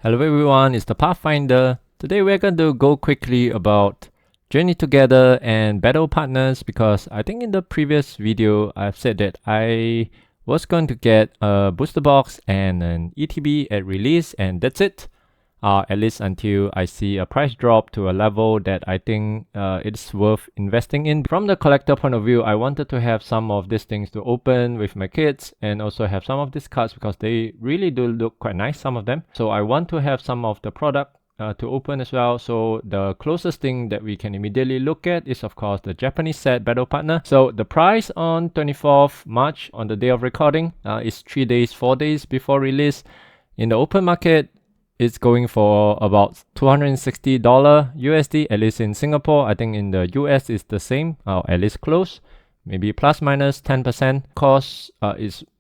Hello everyone, it's the Pathfinder. Today we're going to go quickly about Journey Together and Battle Partners because I think in the previous video I've said that I was going to get a booster box and an ETB at release, and that's it. At least until I see a price drop to a level that I think it's worth investing in. From the collector point of view, I wanted to have some of these things to open with my kids and also have some of these cards because they really do look quite nice, some of them. So I want to have some of the product to open as well. So the closest thing that we can immediately look at is of course the Japanese set Battle Partner. So the price on 24th March on the day of recording is 4 days before release. In the open market, it's going for about $260 USD, at least in Singapore. I think in the US it's the same, or at least close, maybe plus minus 10%. Cost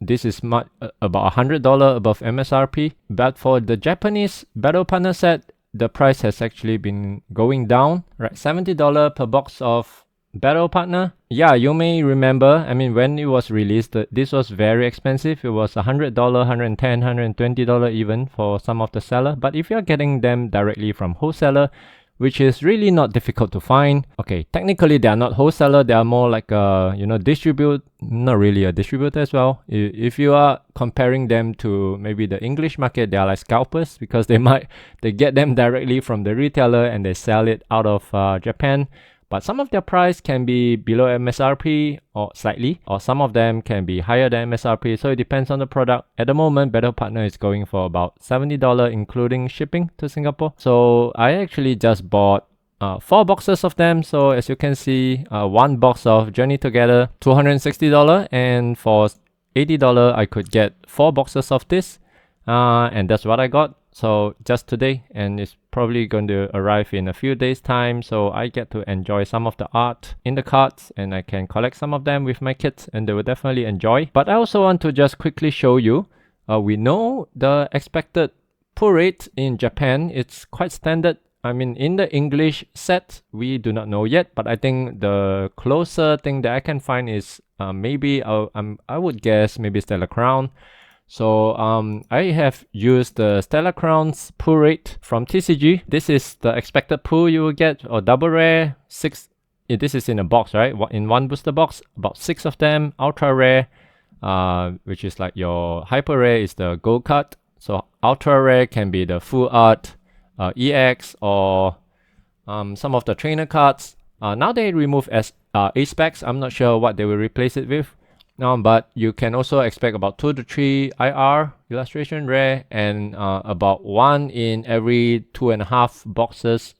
this is about $100 above MSRP. But for the Japanese Battle Partner set, the price has actually been going down, right? $70 per box of Battle Partner. Yeah, you may remember, I mean, when it was released, this was very expensive. It was $100, $110, $120 even for some of the seller. But if you're getting them directly from wholesaler, which is really not difficult to find. Okay, technically they are not wholesaler, they are more like a, not really a distributor as well. If you are comparing them to maybe the English market, they are like scalpers because they get them directly from the retailer and they sell it out of Japan. But some of their price can be below MSRP or slightly, or some of them can be higher than MSRP. So it depends on the product. At the moment, Battle Partner is going for about $70, including shipping to Singapore. So I actually just bought 4 boxes of them. So as you can see, one box of Journey Together, $260, and for $80, I could get 4 boxes of this. And that's what I got. So just today, and it's probably going to arrive in a few days time, so I get to enjoy some of the art in the cards and I can collect some of them with my kids and they will definitely enjoy. But I also want to just quickly show you, we know the expected pull rate in Japan, it's quite standard. I mean, in the English set, we do not know yet, but I think the closer thing that I can find is maybe, I would guess maybe Stellar Crown. So I have used the Stellar Crown's pull rate from TCG. This is the expected pull you will get, or double rare, 6. This is in a box, right? In one booster box, about 6 of them. Ultra rare, which is like your hyper rare, is the gold card. So ultra rare can be the full art, EX, or some of the trainer cards. Now they remove as ace packs. I'm not sure what they will replace it with. But you can also expect about 2 to 3 IR illustration rare and about 1 in every 2.5 boxes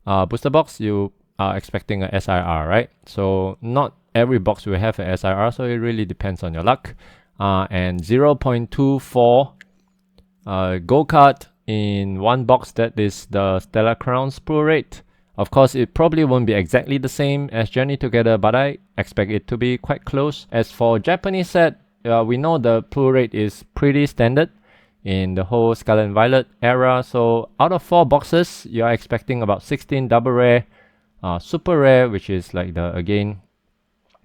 booster box you are expecting a SIR, right? So not every box will have a SIR, so it really depends on your luck. And 0.24 gold card in one box, that is the Stellar Crown's pull rate. Of course, it probably won't be exactly the same as Journey Together, but I expect it to be quite close. As for Japanese set, we know the pull rate is pretty standard in the whole Scarlet and Violet era. So out of 4 boxes, you are expecting about 16 double rare, super rare, which is like again,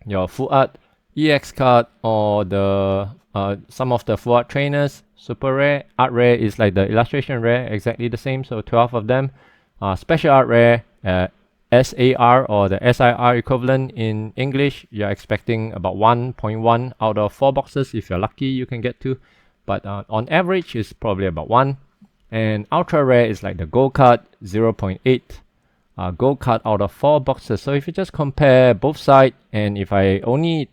your full art EX card, or the some of the full art trainers. Super rare, art rare is like the illustration rare, exactly the same, so 12 of them. Special art rare, SAR or the SIR equivalent in English, you're expecting about 1.1 out of 4 boxes. If you're lucky, you can get 2, but on average, it's probably about 1. And ultra rare is like the gold card, 0.8 gold card out of 4 boxes. So if you just compare both sides, and if I only,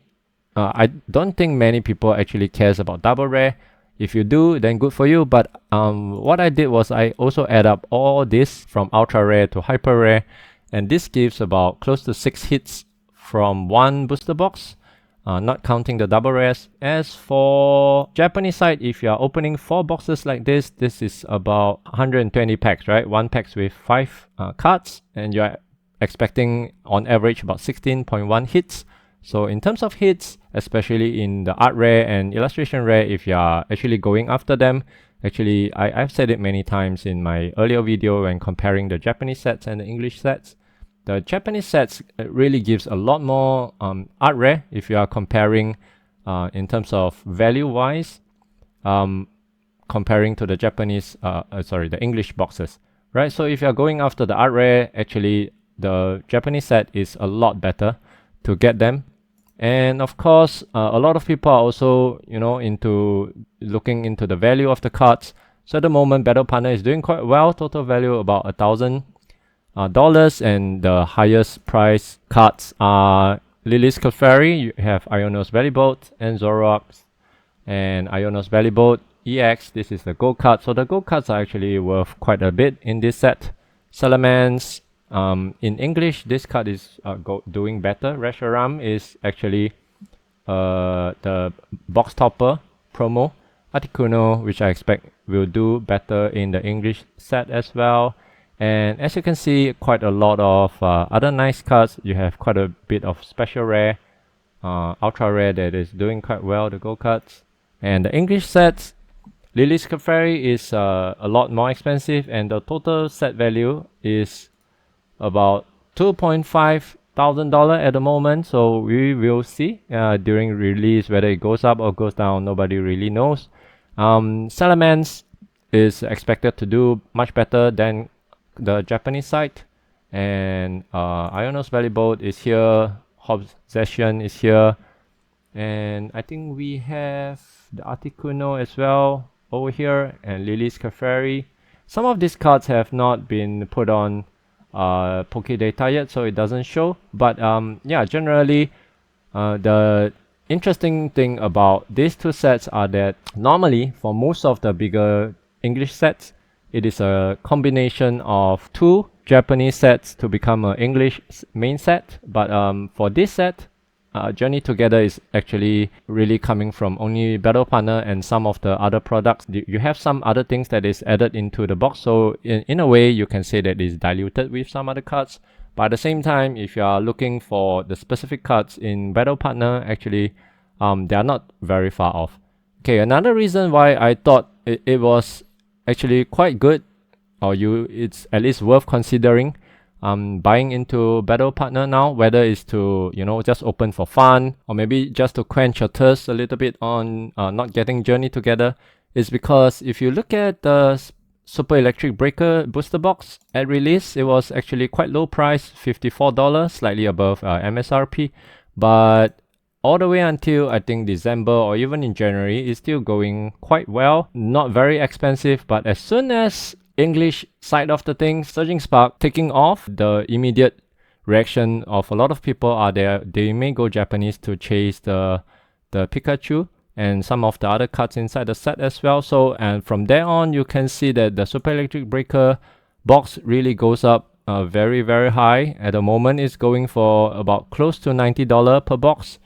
I don't think many people actually cares about double rare. If you do, then good for you. But what I did was I also add up all this from ultra rare to hyper rare, and this gives about close to 6 hits from one booster box, not counting the double rares. As for Japanese side, if you are opening 4 boxes like this is about 120 packs, right? 1 packs with 5 cards, and you're expecting on average about 16.1 hits. So in terms of hits, especially in the art rare and illustration rare, if you are actually going after them, actually I've said it many times in my earlier video when comparing the Japanese sets and the English sets. The Japanese sets really gives a lot more art rare if you are comparing in terms of value wise. comparing to the the English boxes, right? So if you're going after the art rare, actually the Japanese set is a lot better to get them. And of course, a lot of people are also, into looking into the value of the cards. So at the moment, Battle Partner is doing quite well. Total value about $1,000, and the highest price cards are Lily's Clefairy. You have Ionos Bellybolt and Zoroark, and Ionos Bellybolt EX. This is the gold card. So the gold cards are actually worth quite a bit in this set. Salamence. In English, this card is doing better. Reshiram is actually the box topper promo. Articuno, which I expect will do better in the English set as well. And as you can see, quite a lot of other nice cards. You have quite a bit of special rare, ultra rare that is doing quite well, the gold cards. And the English sets, Lily's Clefairy is a lot more expensive, and the total set value is about $2,500 at the moment. So we will see during release whether it goes up or goes down. Nobody really knows. Salamence is expected to do much better than the Japanese side, and Ionos Bellybolt is here, Obsession is here, and I think we have the Articuno as well over here, and Lily's Clefairy. Some of these cards have not been put on Poké data yet, so it doesn't show, but yeah, generally the interesting thing about these two sets are that normally for most of the bigger English sets, it is a combination of two Japanese sets to become an English main set. But for this set, Journey Together is actually really coming from only Battle Partner and some of the other products. You have some other things that is added into the box. So in a way, you can say that it's diluted with some other cards. But at the same time, if you are looking for the specific cards in Battle Partner, actually, they are not very far off. Okay, another reason why I thought it was actually quite good, or it's at least worth considering buying into Battle Partner now, whether it's to just open for fun, or maybe just to quench your thirst a little bit on not getting Journey Together, is because if you look at the Super Electric Breaker booster box at release, it was actually quite low price, $54, slightly above MSRP, but all the way until I think December or even in January, it's still going quite well. Not very expensive, but as soon as English side of the thing, Surging Spark taking off, the immediate reaction of a lot of people are they may go Japanese to chase the Pikachu and some of the other cards inside the set as well. So, and from there on, you can see that the Super Electric Breaker box really goes up very, very high. At the moment, it's going for about close to $90 per box.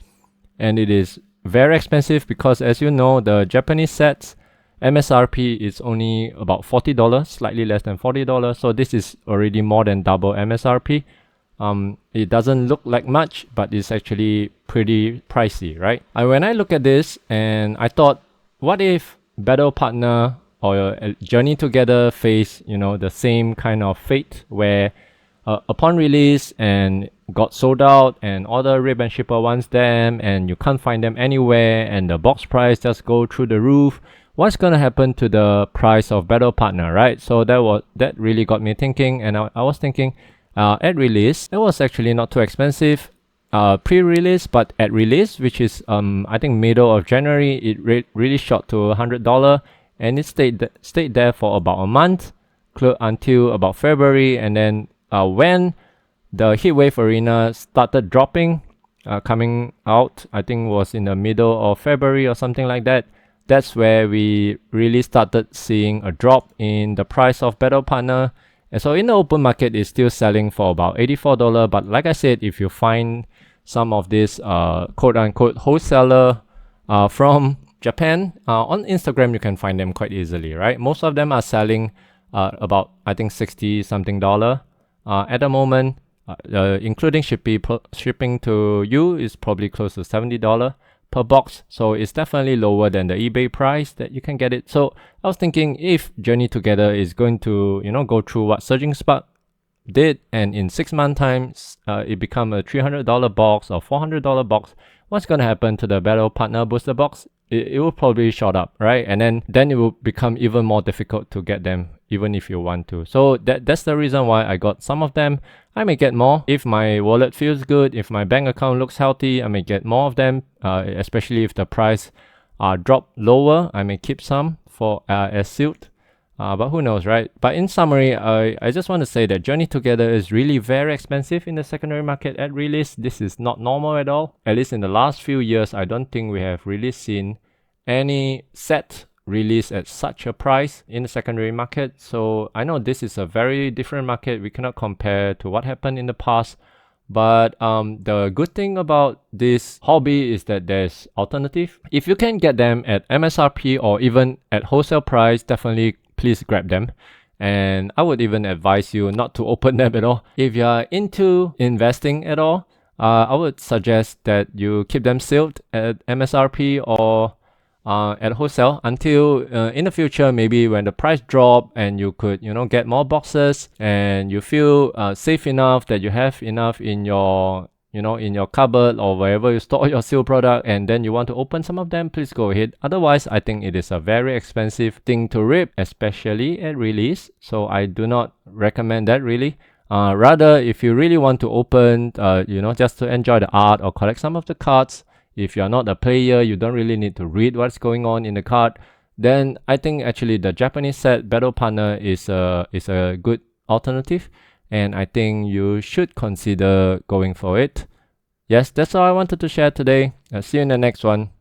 And it is very expensive because, as you know, the Japanese sets MSRP is only about $40, slightly less than $40. So this is already more than double MSRP. It doesn't look like much, but it's actually pretty pricey, right? When I look at this, and I thought, what if Battle Partner or Journey Together face, the same kind of fate where upon release and got sold out, and all the ribbon shipper wants them, and you can't find them anywhere, and the box price just go through the roof. What's gonna happen to the price of Battle Partner, right? So that really got me thinking, and I was thinking, at release, it was actually not too expensive, pre-release, but at release, which is I think middle of January, it really shot to $100, and it stayed there for about a month, until about February, and then when the Heatwave Arena started dropping, coming out, I think was in the middle of February or something like that. That's where we really started seeing a drop in the price of Battle Partner. And so in the open market, it's still selling for about $84. But like I said, if you find some of this quote-unquote wholesaler from Japan, on Instagram, you can find them quite easily, right? Most of them are selling about, I think, $60 something at the moment. Including shipping to you is probably close to $70 per box. So it's definitely lower than the eBay price that you can get it. So I was thinking, if Journey Together is going to, go through what Surging Spark did, and in 6 month time, it become a $300 box or $400 box, what's going to happen to the Battle Partner booster box? it will probably shot up, right? And then it will become even more difficult to get them, even if you want to. So that's the reason why I got some of them. I may get more if my wallet feels good, if my bank account looks healthy. I may get more of them, especially if the price drop lower. I may keep some for as sealed. But who knows, right? But in summary, I just want to say that Journey Together is really very expensive in the secondary market at release. This is not normal at all. At least in the last few years, I don't think we have really seen any set release at such a price in the secondary market. So I know this is a very different market. We cannot compare to what happened in the past. But the good thing about this hobby is that there's alternative. If you can get them at MSRP or even at wholesale price, definitely please grab them. And I would even advise you not to open them at all. If you're into investing at all, I would suggest that you keep them sealed at MSRP or at wholesale until in the future, maybe when the price drop and you could, get more boxes and you feel safe enough that you have enough in your in your cupboard or wherever you store your seal product, and then you want to open some of them, please go ahead. Otherwise, I think it is a very expensive thing to rip, especially at release. So I do not recommend that really. Rather, if you really want to open, just to enjoy the art or collect some of the cards, if you're not a player, you don't really need to read what's going on in the card, then I think actually the Japanese set Battle Partner is a good alternative. And I think you should consider going for it. Yes, that's all I wanted to share today. I'll see you in the next one.